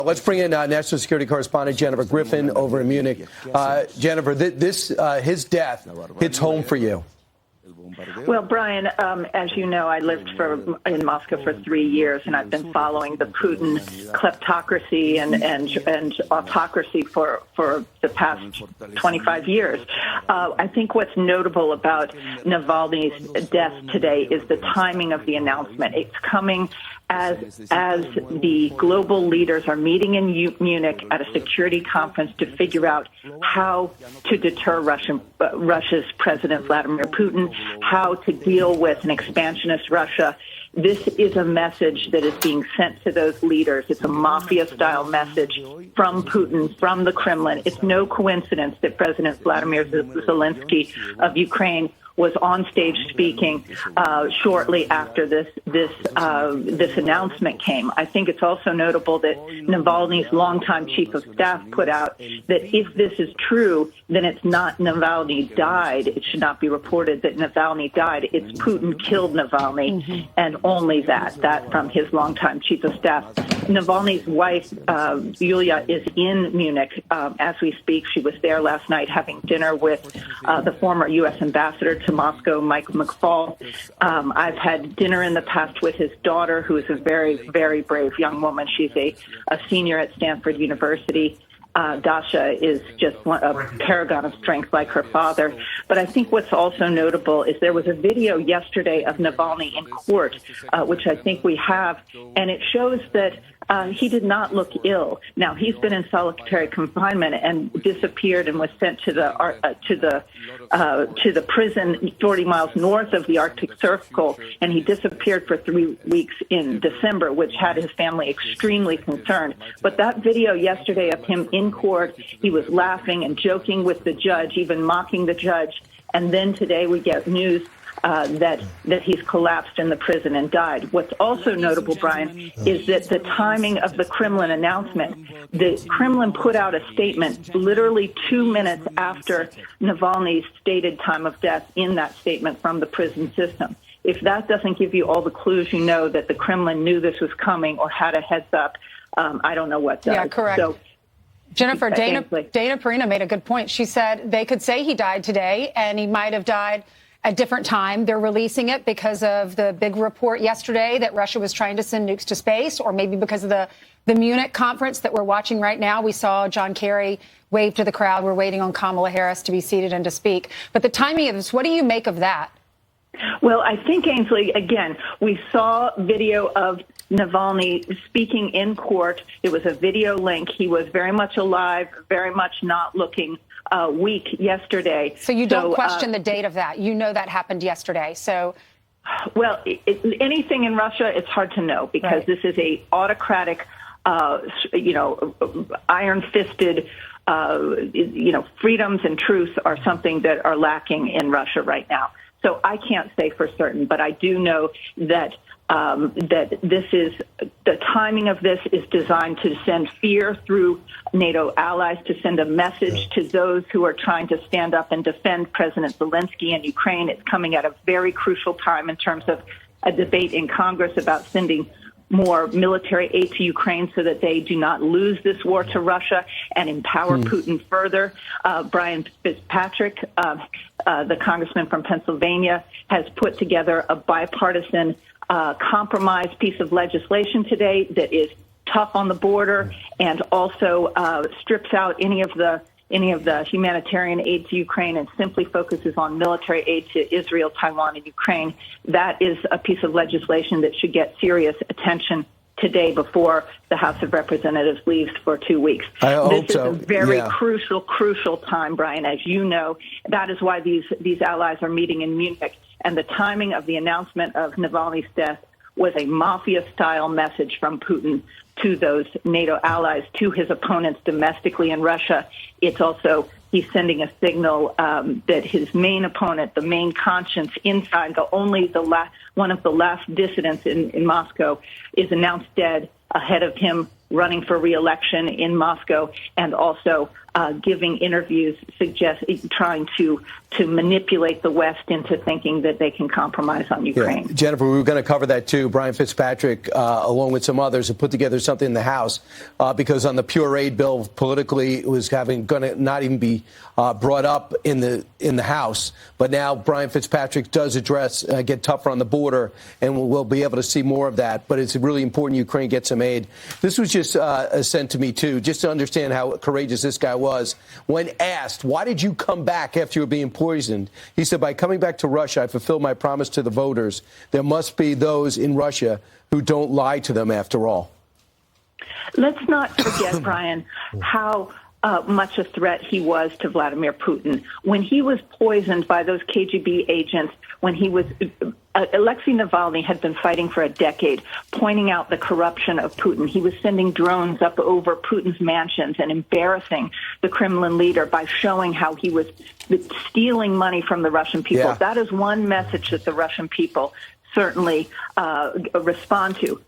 Let's bring in national security correspondent Jennifer Griffin over in Munich. Jennifer, his death hits home for you. Well, Brian, as you know, I lived in Moscow for 3 years, and I've been following the Putin kleptocracy and autocracy for the past 25 years. I think what's notable about Navalny's death today is the timing of the announcement. It's coming as the global leaders are meeting in Munich at a security conference to figure out how to deter Russia's President Vladimir Putin, how to deal with an expansionist Russia. This is a message that is being sent to those leaders. It's a mafia-style message from Putin, from the Kremlin. It's no coincidence that President Vladimir Zelensky of Ukraine was on stage speaking shortly after this announcement came. I think it's also notable that Navalny's longtime chief of staff put out that if this is true, then it's not Navalny died. It should not be reported that Navalny died. It's Putin killed Navalny, and only that from his longtime chief of staff. Navalny's wife, Yulia, is in Munich as we speak. She was there last night having dinner with the former U.S. ambassador to Moscow, Michael McFaul. I've had dinner in the past with his daughter, who is a very, very brave young woman. She's a senior at Stanford University. Dasha is just a paragon of strength like her father. But I think what's also notable is there was a video yesterday of Navalny in court, which I think we have, and it shows that he did not look ill. Now, he's been in solitary confinement and disappeared and was sent to the prison 40 miles north of the Arctic Circle, and he disappeared for 3 weeks in December, which had his family extremely concerned. But that video yesterday of him in court, he was laughing and joking with the judge, even mocking the judge. And then today we get news that he's collapsed in the prison and died. What's also notable, Brian, is that the timing of the Kremlin announcement, the Kremlin put out a statement literally 2 minutes after Navalny's stated time of death in that statement from the prison system. If that doesn't give you all the clues, you know that the Kremlin knew this was coming or had a heads up. I don't know what does. Yeah, correct. So, Jennifer, Dana Perina made a good point. She said they could say he died today and he might have died a different time. They're releasing it because of the big report yesterday that Russia was trying to send nukes to space, or maybe because of the Munich conference that we're watching right now. We saw John Kerry wave to the crowd. We're waiting on Kamala Harris to be seated and to speak. But the timing of this, what do you make of that? Well, I think, Ainsley, again, we saw video of Navalny speaking in court. It was a video link. He was very much alive, very much not looking week yesterday. So you don't question the date of that. You know that happened yesterday. So, well, anything in Russia, it's hard to know because right. This is a autocratic, iron-fisted, freedoms and truths are something that are lacking in Russia right now. So I can't say for certain, but I do know that this is the timing of this is designed to send fear through NATO allies, to send a message to those who are trying to stand up and defend President Zelensky in Ukraine. It's coming at a very crucial time in terms of a debate in Congress about sending more military aid to Ukraine so that they do not lose this war to Russia and empower Putin further. Brian Fitzpatrick, the congressman from Pennsylvania, has put together a bipartisan compromise piece of legislation today that is tough on the border and also strips out any of the humanitarian aid to Ukraine and simply focuses on military aid to Israel, Taiwan, and Ukraine. That is a piece of legislation that should get serious attention today before the House of Representatives leaves for 2 weeks. This is a very crucial time, Brian, as you know. That is why these allies are meeting in Munich. And the timing of the announcement of Navalny's death was a mafia-style message from Putin to those NATO allies, to his opponents domestically in Russia. It's also, he's sending a signal that his main opponent, the main conscience inside, one of the last dissidents in Moscow, is announced dead ahead of him running for re-election in Moscow, and also giving interviews, trying to manipulate the West into thinking that they can compromise on Ukraine. Yeah. Jennifer, we were going to cover that too. Brian Fitzpatrick, along with some others, have put together something in the House because on the pure aid bill, politically, it was going to not even be brought up in the House. But now Brian Fitzpatrick does address get tougher on the border, and we'll be able to see more of that. But it's really important Ukraine gets some aid. This was just sent to me too, just to understand how courageous this guy was. When asked, why did you come back after you were being poisoned? He said, by coming back to Russia, I fulfilled my promise to the voters. There must be those in Russia who don't lie to them after all. Let's not forget, Brian, how much a threat he was to Vladimir Putin. When he was poisoned by those KGB agents, when he was Alexei Navalny had been fighting for a decade, pointing out the corruption of Putin. He was sending drones up over Putin's mansions and embarrassing the Kremlin leader by showing how he was stealing money from the Russian people. Yeah. That is one message that the Russian people certainly respond to.